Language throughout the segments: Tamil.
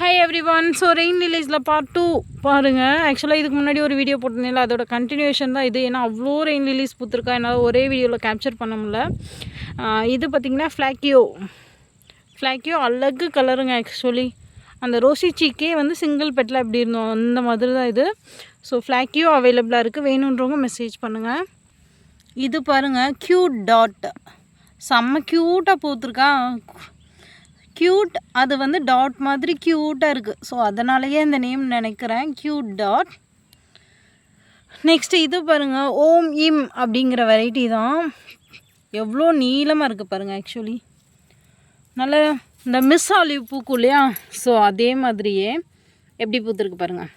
Hi everyone. So rain ரிலீஸில் பார்ட் 2 பாருங்கள். ஆக்சுவலாக இதுக்கு முன்னாடி ஒரு வீடியோ போட்டிருந்தேன், அதோட கண்டினியூஷன் தான் இது. ஏன்னா அவ்வளோ ரெயின் ரிலீஸ் பூத்துருக்கா, என்னால் ஒரே வீடியோவில் கேப்சர் பண்ண முடியல. இது பார்த்திங்கன்னா ஃப்ளாக்கியோ அழகு கலருங்க. ஆக்சுவலி அந்த ரோசி சீக்கே வந்து சிங்கிள் பெட்டில் எப்படி இருந்தோம் அந்த மாதிரி தான் இது. ஸோ ஃப்ளாக்கியோ அவைலபிளாக இருக்குது, வேணுன்றவங்க மெசேஜ் பண்ணுங்கள். இது பாருங்கள், க்யூட் டாட், செம்ம க்யூட்டாக பூத்துருக்கா. க்யூட், அது வந்து டாட் மாதிரி க்யூட்டாக இருக்குது. ஸோ அதனாலேயே இந்த நேம் நினைக்கிறேன், க்யூட் டாட். நெக்ஸ்ட்டு இது பாருங்கள், ஓம் இம் அப்படிங்கிற வெரைட்டி தான். எவ்வளோ நீளமாக இருக்குது பாருங்கள். ஆக்சுவலி நல்ல இந்த மிஸ் ஆலிவ் பூக்கும் இல்லையா, ஸோ அதே மாதிரியே எப்படி பூத்துருக்கு பாருங்கள்.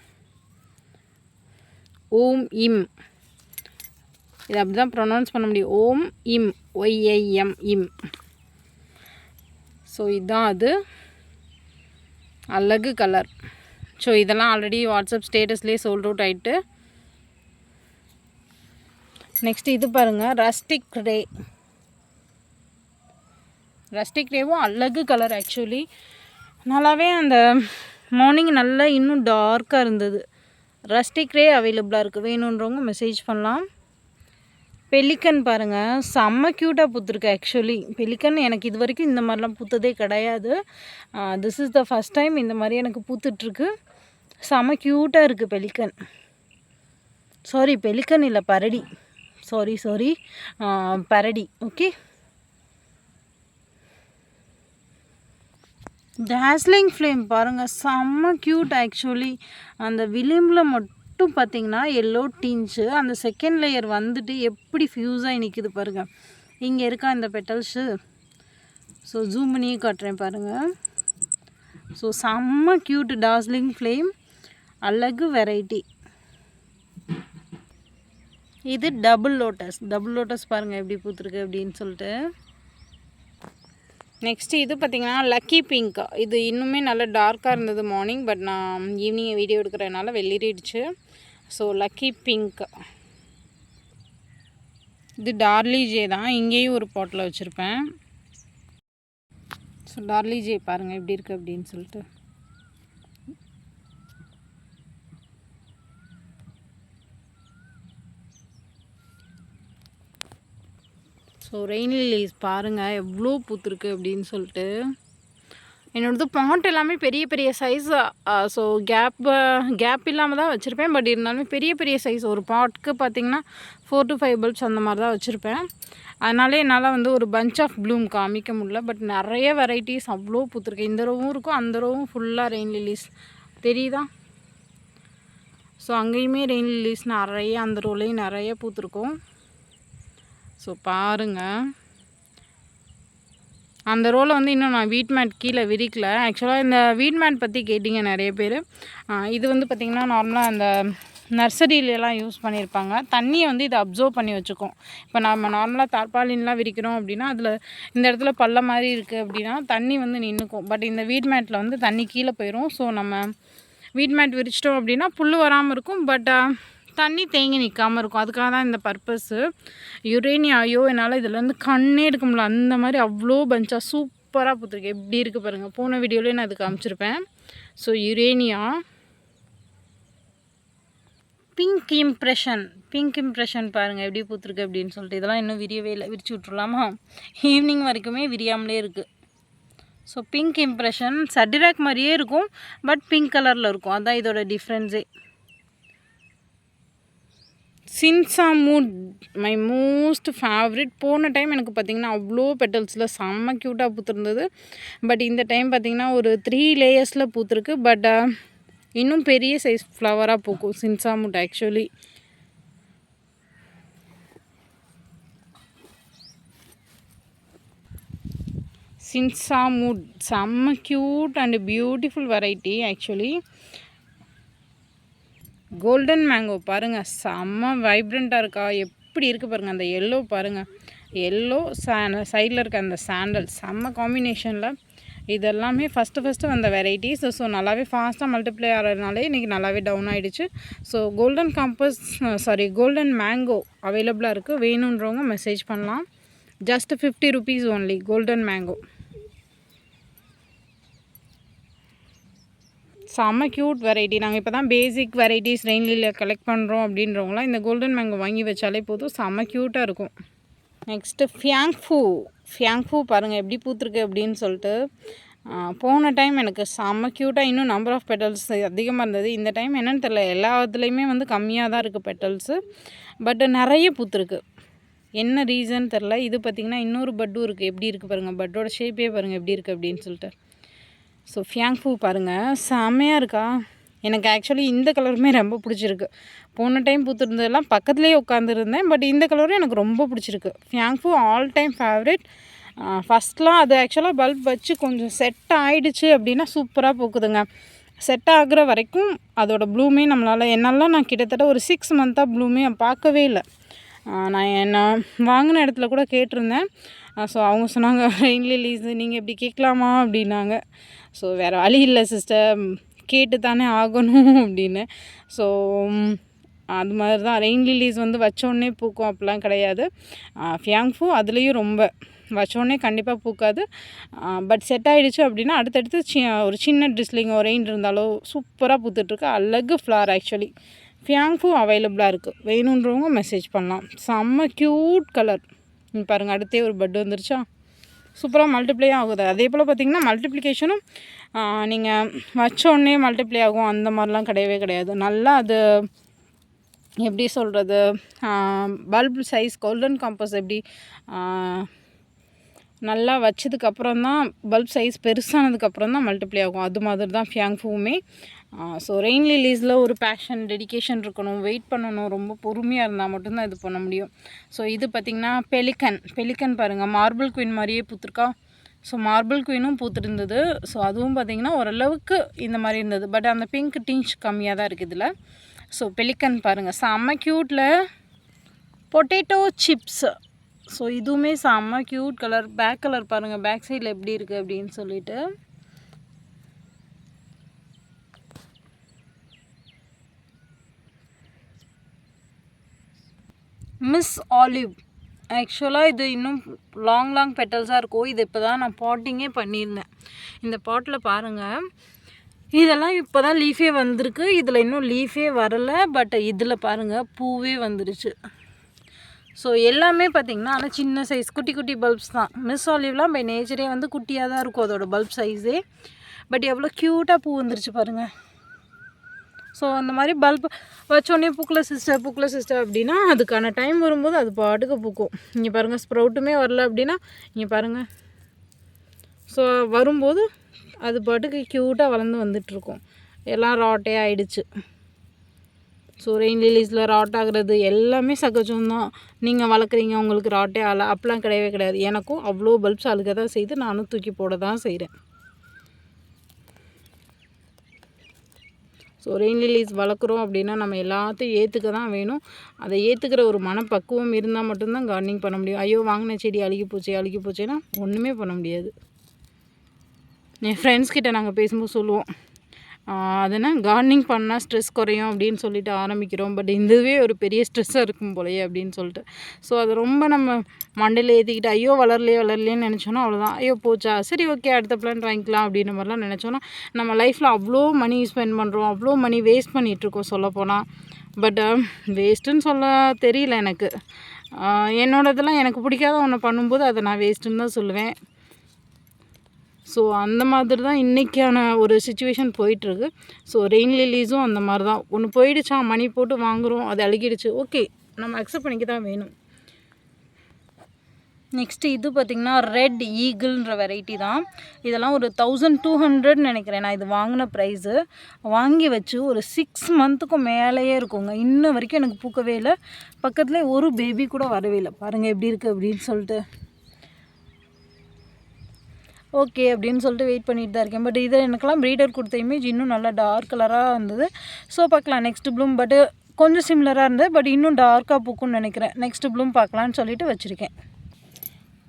ஓம் இம், இது அப்படி தான் ப்ரொனவுன்ஸ் பண்ண முடியும். ஓம் இம், ஒய்ஐஎம் இம். ஸோ இதுதான் அது, அழகு கலர். ஸோ இதெல்லாம் ஆல்ரெடி வாட்ஸ்அப் ஸ்டேட்டஸ்லேயே சோல்ட் அவுட் ஆகிட்டு. நெக்ஸ்ட் இது பாருங்கள், ரஸ்டிக் ரேவும் அழகு கலர். ஆக்சுவலி நல்லாவே அந்த மார்னிங் நல்லா இன்னும் டார்க்காக இருந்தது. ரஸ்டிக் ரே அவைலபிளாக இருக்குது, வேணுன்றவங்க மெசேஜ் பண்ணலாம். பெலிக்கன் பாருங்கள், செம்ம க்யூட்டாக பூத்துருக்கு. ஆக்சுவலி பெலிக்கன் எனக்கு இது வரைக்கும் இந்த மாதிரிலாம் பூத்ததே கிடையாது. This is the first time இந்த மாதிரி எனக்கு பூத்துட்ருக்கு. செம்ம க்யூட்டாக இருக்குது பெலிக்கன். சாரி, பெலிக்கன் இல்லை, பரடி. சாரி பரடி. ஓகே, டாஸ்லிங் ஃப்ளேம் பாருங்கள், செம்ம க்யூட். ஆக்சுவலி அந்த விளிம்பில் மட்டும் பார்த்திங்கன்னா எல்லோ டிஞ்சு, அந்த செகண்ட் லேயர் வந்துட்டு எப்படி ஃப்யூஸாகி நிற்கிது பாருங்கள். இங்கே இருக்கா இந்த பெட்டல்ஸு. ஸோ ஜூம் பண்ணி காட்டுறேன் பாருங்கள். ஸோ செம்ம க்யூட் டாஸ்லிங் ஃப்ளேம், அழகு வெரைட்டி. இது டபுள் லோட்டஸ் பாருங்கள் எப்படி பூத்துருக்கு அப்படின்னு சொல்லிட்டு. நெக்ஸ்ட்டு இது பார்த்திங்கன்னா லக்கி பிங்க். இது இன்னுமே நல்லா டார்க்காக இருந்தது மார்னிங், பட் நான் ஈவினிங் வீடியோ எடுக்கிறதுனால வெளியிடுச்சு. So lucky pink. இது டார்லிஜே தான், இங்கேயும் ஒரு பாட்டில் வச்சுருப்பேன். ஸோ டார்லிஜே பாருங்கள் எப்படி இருக்குது அப்படின்னு சொல்லிட்டு. ஸோ ரெயின் லில்லிஸ் பாருங்கள் எவ்வளோ பூத்துருக்கு அப்படின்னு சொல்லிட்டு. என்னோடது பாட் எல்லாமே பெரிய பெரிய சைஸ். ஸோ கேப் இல்லாமல் தான் வச்சுருப்பேன், பட் இருந்தாலுமே பெரிய சைஸ். ஒரு பாட்டுக்கு பார்த்திங்கன்னா 4 to 5 பல்ப்ஸ் அந்த மாதிரி தான் வச்சுருப்பேன். அதனாலே என்னால் வந்து ஒரு பஞ்ச் ஆஃப் ப்ளூம் காமிக்க முடியல. பட் நிறைய வெரைட்டிஸ் அவ்வளோ பூத்துருக்கு. இந்த ரோவும் இருக்கும், அந்த ரோவும் ஃபுல்லாக ரெயின் லில்லிஸ் தெரியுதா. ஸோ அங்கேயுமே ரெயின் லில்லிஸ் நிறைய, அந்த ரோலையும் நிறைய பூத்துருக்கும். ஸோ பாருங்கள், அந்த ரோலை வந்து இன்னும் நான் வீட் மேட் கீழே விரிக்கல. ஆக்சுவலாக இந்த வீட் மேட் பற்றி கேட்டிங்க நிறைய பேர். இது வந்து பார்த்திங்கன்னா நார்மலாக அந்த நர்சரியிலலாம் யூஸ் பண்ணியிருப்பாங்க. தண்ணியை வந்து இதை அப்சர்வ் பண்ணி வச்சுக்கும். இப்போ நம்ம நார்மலாக தார்பாலின்லாம் விரிக்கிறோம் அப்படின்னா அதில் இந்த இடத்துல பள்ள மாதிரி இருக்குது அப்படின்னா தண்ணி வந்து நின்றுக்கும். பட் இந்த வீட் மேட்டில் வந்து தண்ணி கீழே போயிடும். ஸோ நம்ம வீட் மேட் விரிச்சிட்டோம் அப்படின்னா புல் வராமல் இருக்கும், பட் தண்ணி தேங்கி நிற்காமல் இருக்கும். அதுக்காக தான் இந்த பர்பஸ்ஸு. யுரேனியாயோ என்னால் இதிலேருந்து கண்ணே எடுக்க முடியல, அந்த மாதிரி அவ்வளோ பஞ்சாக சூப்பராக பூத்துருக்கு. எப்படி இருக்குது பாருங்கள், போன வீடியோலேயே நான் இது காமிச்சிருப்பேன். So Urania. பிங்க் இம்ப்ரெஷன் பாருங்கள் எப்படி பூத்துருக்கு அப்படின்னு சொல்லிட்டு. இதெல்லாம் இன்னும் விரியவே இல்லை, விரிச்சு விட்ருலாமா? ஈவினிங் வரைக்குமே விரியாமலே இருக்குது. ஸோ பிங்க் இம்ப்ரெஷன் சட்டிராக் மாதிரியே இருக்கும், பட் பிங்க் கலரில் இருக்கும். அதுதான் இதோட டிஃப்ரென்ஸே. சின்சாமூட் மை மோஸ்ட் ஃபேவரட். போன டைம் எனக்கு பார்த்திங்கன்னா அவ்வளோ பெட்டல்ஸில் செம்ம க்யூட்டாக பூத்துருந்தது. பட் இந்த டைம் பார்த்திங்கன்னா ஒரு 3 லேயர்ஸில் பூத்துருக்கு. பட் இன்னும் பெரிய சைஸ் ஃப்ளவராக பூக்கும் சின்சாமூட். ஆக்சுவலி சின்சாமூட் செம்ம cute and beautiful variety. Actually golden mango பாருங்கள், செம்ம வைப்ரண்ட்டாக இருக்கா, எப்படி இருக்குது பாருங்கள். அந்த எல்லோ பாருங்கள், எல்லோ சைடில் இருக்க அந்த சாண்டல் செம்ம காம்பினேஷனில். இதெல்லாமே ஃபஸ்ட்டு வந்த வெரைட்டிஸ். ஸோ நல்லாவே ஃபாஸ்ட்டாக மல்டிப்ளை ஆகிறதுனாலே இன்றைக்கி நல்லாவே டவுன் ஆகிடுச்சு. ஸோ கோல்டன் மேங்கோ அவைலபிளாக இருக்குது, வேணுன்றவங்க மெசேஜ் பண்ணலாம். Just 50 rupees only golden mango. செம்ம க்யூட் வெரைட்டி. நாங்கள் இப்போ தான் பேசிக் வெரைட்டிஸ் ரெயின் லில்லியில் கலெக்ட் பண்ணுறோம் அப்படின்றவங்களாம் இந்த கோல்டன் மேங்கோ வாங்கி வச்சாலே போதும், செம்ம க்யூட்டாக இருக்கும். நெக்ஸ்ட்டு ஃபியாங்ஃபூ பாருங்கள் எப்படி பூத்துருக்கு அப்படின்னு சொல்லிட்டு. போன டைம் எனக்கு செம்ம க்யூட்டாக இன்னும் நம்பர் ஆஃப் பெட்டல்ஸ் அதிகமாக இருந்தது. இந்த டைம் என்னென்னு தெரியல, எல்லாத்துலேயுமே வந்து கம்மியாக தான் இருக்குது பெட்டல்ஸு, பட்டு நிறைய பூத்துருக்கு. என்ன ரீசன் தெரில. இது பார்த்திங்கன்னா இன்னொரு பட்டும் இருக்குது, எப்படி இருக்குது பாருங்கள், பட்டோட ஷேப்பே பாருங்கள் எப்படி இருக்குது அப்படின்னு சொல்லிட்டு. ஸோ ஃபியாங்ஃபூ பாருங்கள் செம்மையாக இருக்கா. எனக்கு ஆக்சுவலி இந்த கலருமே ரொம்ப பிடிச்சிருக்கு. போன டைம் பூத்துருந்ததெல்லாம் பக்கத்துலேயே உட்காந்துருந்தேன், பட் இந்த கலரும் எனக்கு ரொம்ப பிடிச்சிருக்கு. ஃபியாங்ஃபூ ஆல் டைம் ஃபேவரட். ஃபஸ்ட்லாம் அது ஆக்சுவலாக பல்ப் வச்சு கொஞ்சம் செட் ஆகிடுச்சு அப்படின்னா சூப்பராக பூக்குதுங்க. செட் ஆகுற வரைக்கும் அதோடய ப்ளூமே நான் கிட்டத்தட்ட ஒரு 6 மந்த்தாக ப்ளூமே பார்க்கவே இல்லை. நான் வாங்கின இடத்துல கூட கேட்டிருந்தேன். ஸோ அவங்க சொன்னாங்க, ரெயின் லில்லிஸ் நீங்கள் இப்படி கேட்கலாமா அப்படின்னாங்க. ஸோ வேறு வழி இல்லை சிஸ்டர், கேட்டு தானே ஆகணும் அப்படின்னு. ஸோ அது மாதிரி தான் ரெயின் லில்லிஸ் வந்து வச்சோடனே பூக்கும் அப்படிலாம் கிடையாது. ஃபியாங்ஃபூ அதுலேயும் ரொம்ப வச்சோடனே கண்டிப்பாக பூக்காது. பட் செட் ஆகிடுச்சு அப்படின்னா அடுத்தடுத்து ஒரு சின்ன ட்ரிஸ்லிங் ஒரு ரெயின் இருந்தாலோ சூப்பராக பூத்துட்ருக்கு. அழகு ஃப்ளார். ஆக்சுவலி ஃபியாங்ஃபூ அவைலபிளாக இருக்குது, வேணுன்றவங்க மெசேஜ் பண்ணலாம். செம்ம க்யூட் கலர். பாருங்கள் அடுத்தே ஒரு பட் வந்துருச்சா, சூப்பராக மல்டிப்ளை ஆகுது. அதே போல் பார்த்திங்கன்னா மல்டிப்ளிகேஷனும் நீங்கள் வச்சோடனே மல்டிப்ளை ஆகும் அந்த மாதிரிலாம் கிடையவே கிடையாது. நல்லா அது எப்படி சொல்கிறது, பல்ப் சைஸ் கோல்டன் காம்பஸ் எப்படி நல்லா வச்சதுக்கப்புறம் தான் பல்ப் சைஸ் பெருசானதுக்கப்புறம் தான் மல்டிப்ளை ஆகும், அது மாதிரி தான் ஃபியாங்ஃபூவுமே. ஸோ ரெயின் லில்லிஸில் ஒரு பேஷன் டெடிகேஷன் இருக்கணும், வெயிட் பண்ணணும், ரொம்ப பொறுமையாக இருந்தால் மட்டும்தான் இது பண்ண முடியும். ஸோ இது பார்த்திங்கன்னா பெலிக்கன் பாருங்கள் மார்பிள் குயின் மாதிரியே பூத்துருக்கா. ஸோ மார்பிள் குயினும் பூத்துருந்தது. ஸோ அதுவும் பார்த்திங்கன்னா ஓரளவுக்கு இந்த மாதிரி இருந்தது, பட் அந்த பிங்க் டிஞ்ச் கம்மியாக தான் இருக்குது இதில். ஸோ பெலிக்கன் பாருங்கள் செம்ம க்யூட்டில். Potato chips. ஸோ இதுவுமே செம்ம க்யூட் கலர். பேக் கலர் பாருங்கள், பேக் சைடில் எப்படி இருக்குது அப்படின்னு சொல்லிட்டு. Miss olive. ஆக்சுவலாக இது இன்னும் லாங் பெட்டல்ஸாக இருக்கும். இது இப்போ தான் நான் பாட்டிங்கே பண்ணியிருந்தேன். இந்த பாட்டில் பாருங்கள், இதெல்லாம் இப்போ தான் லீஃபே வந்திருக்கு, இதில் இன்னும் லீஃபே வரலை, பட் இதில் பாருங்கள் பூவே வந்துருச்சு. ஸோ எல்லாமே பார்த்திங்கன்னா ஆனால் சின்ன சைஸ் குட்டி பல்ப்ஸ் தான். மிஸ் ஆலிவ்லாம் பை நேச்சரே வந்து குட்டியாக தான் இருக்கும் அதோடய பல்ப் சைஸே, பட் எவ்வளோ க்யூட்டாக பூ வந்துருச்சு பாருங்கள். ஸோ அந்த மாதிரி பல்ப் வச்சோடனே பூக்கல சிஸ்டர் அப்படின்னா அதுக்கான டைம் வரும்போது அது பாட்டுக்கு பூக்கும். இங்கே பாருங்கள் ஸ்ப்ரவுட்டுமே வரல அப்படின்னா இங்கே பாருங்கள். ஸோ வரும்போது அது பாட்டுக்கு க்யூட்டாக வளர்ந்து வந்துட்டுருக்கும். எல்லாம் ராட்டே ஆகிடுச்சு. ஸோ ரெயின் லில்லிஸில் ராட் ஆகிறது எல்லாமே சகஜம்தான். நீங்கள் வளர்க்குறீங்க உங்களுக்கு ராட்டே ஆகலை அப்படிலாம் கிடையவே கிடையாது. எனக்கும் அவ்வளோ பல்ப்ஸ் அழுக தான் செய்து, நானும் தூக்கி போட தான் செய்கிறேன். ஸோ ரெயின் லில்லிஸ் வளர்க்குறோம் அப்படின்னா நம்ம எல்லாத்தையும் ஏற்றுக்க தான் வேணும். அதை ஏற்றுக்கிற ஒரு மனப்பக்குவம் இருந்தால் மட்டும்தான் கார்டனிங் பண்ண முடியும். ஐயோ வாங்கின செடி அழுகி போச்சேன்னா ஒன்றுமே பண்ண முடியாது. என் ஃப்ரெண்ட்ஸ்கிட்ட நாங்கள் பேசும்போது சொல்லுவோம், அதனால் கார்டனிங் பண்ணால் ஸ்ட்ரெஸ் குறையும் அப்படின்னு சொல்லிட்டு ஆரம்பிக்கிறோம், பட் இதுவே ஒரு பெரிய ஸ்ட்ரெஸ்ஸாக இருக்கும் போலையே அப்படின்னு சொல்லிட்டு. ஸோ அது ரொம்ப நம்ம மண்டையில் ஏற்றிக்கிட்டு ஐயோ வளரலையேன்னு நினச்சோன்னா அவ்வளோதான், ஐயோ போச்சா சரி ஓகே அடுத்த பிளான் வாங்கிக்கலாம் அப்படின்ற மாதிரிலாம் நினச்சோன்னா நம்ம லைஃப்பில் அவ்வளோ மணி ஸ்பெண்ட் பண்ணுறோம், அவ்வளோ மணி வேஸ்ட் பண்ணிகிட்ருக்கோம் சொல்லப்போனால். பட் வேஸ்ட்டுன்னு சொல்ல தெரியல எனக்கு. என்னோடதெல்லாம் எனக்கு பிடிக்காத ஒன்று பண்ணும்போது அதை நான் வேஸ்ட்டுன்னு தான் சொல்லுவேன். ஸோ அந்த மாதிரி தான் இன்றைக்கான ஒரு சிச்சுவேஷன் போயிட்டுருக்கு. ஸோ ரெயின் லில்லிஸும் அந்த மாதிரி தான். ஒன்று போயிடுச்சா மணி போட்டு வாங்குகிறோம், அது அழுகிடுச்சு, ஓகே நம்ம அக்செப்ட் பண்ணிக்க தான் வேணும். நெக்ஸ்ட்டு இது பார்த்திங்கன்னா ரெட் ஈகிள்ன்ற வெரைட்டி தான். இதெல்லாம் ஒரு 1200 நினைக்கிறேன் நான் இது வாங்கின ப்ரைஸு. வாங்கி வச்சு ஒரு 6 மந்த்துக்கும் மேலேயே இருக்குங்க, இன்ன வரைக்கும் எனக்கு பூக்கவே இல்லை. பக்கத்துலேயே ஒரு பேபி கூட வரவே இல்லை. பாருங்கள் எப்படி இருக்குது அப்படின்னு சொல்லிட்டு. ஓகே அப்படின்னு சொல்லிட்டு வெயிட் பண்ணிட்டு தான் இருக்கேன். பட் இது எனக்கெல்லாம் ப்ரீடர் கொடுத்த இமேஜ் இன்னும் நல்லா டார்க் கலராக இருந்தது. ஸோ பார்க்கலாம் நெக்ஸ்ட் ப்ளூம், பட்டு கொஞ்சம் சிமிலராக இருந்தது, பட் இன்னும் டார்க்காக பூக்கும்னு நினைக்கிறேன். நெக்ஸ்ட் ப்ளூம் பார்க்கலான்னு சொல்லிட்டு வச்சுருக்கேன்.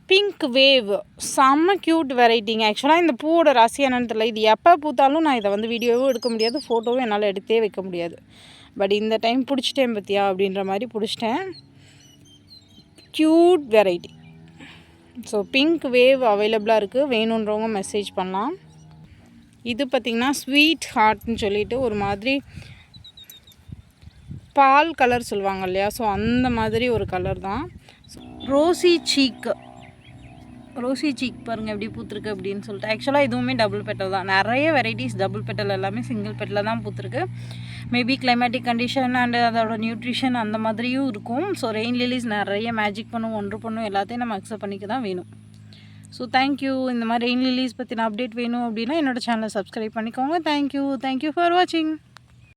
பிங்க் வேவ் செம்ம க்யூட் வெரைட்டிங்க. ஆக்சுவலாக இந்த பூவோட ராசி என்னன்னு தெரியல, இது எப்போ பூத்தாலும் நான் இதை வந்து வீடியோவும் எடுக்க முடியாது, ஃபோட்டோவும் என்னால் எடுத்தே வைக்க முடியாது. பட் இந்த டைம் பிடிச்சிட்டேன் பற்றியா அப்படின்ற மாதிரி பிடிச்சிட்டேன். Cute variety. So pink wave அவைலபிளாக இருக்குது, வேணுன்றவங்க மெசேஜ் பண்ணலாம். இது பார்த்திங்கன்னா ஸ்வீட் ஹார்ட்னு சொல்லிட்டு ஒரு மாதிரி பால் கலர் சொல்லுவாங்க இல்லையா, ஸோ அந்த மாதிரி ஒரு கலர் தான். ரோசி சீக் பாருங்கள் எப்படி பூத்துருக்கு அப்படின்னு சொல்லிட்டு. ஆக்சுவலாக இதுவுமே டபுள் பெட்டல் தான். நிறைய வெரைட்டிஸ் டபுள் பெட்டல் எல்லாமே சிங்கிள் பெட்டலில் தான் பூத்துருக்கு. மேபி கிளைமேட்டிக் கண்டிஷன் அண்டு அதோட நியூட்ரிஷன் அந்த மாதிரியும் இருக்கும். ஸோ ரெயின் லிலிஸ் நிறைய மேஜிக் பண்ணும், ஒன்று பண்ணும், எல்லாத்தையும் நம்ம அக்செப்ட் பண்ணிக்க தான் வேணும். So thank you. இந்த மாதிரி ரெயின் லிலிஸ் பற்றின அப்டேட் வேணும் அப்படின்னா என்னோடய சேனலை சப்ஸ்கிரைப் பண்ணிக்கோங்க. தேங்க்யூ ஃபார் வாட்சிங்.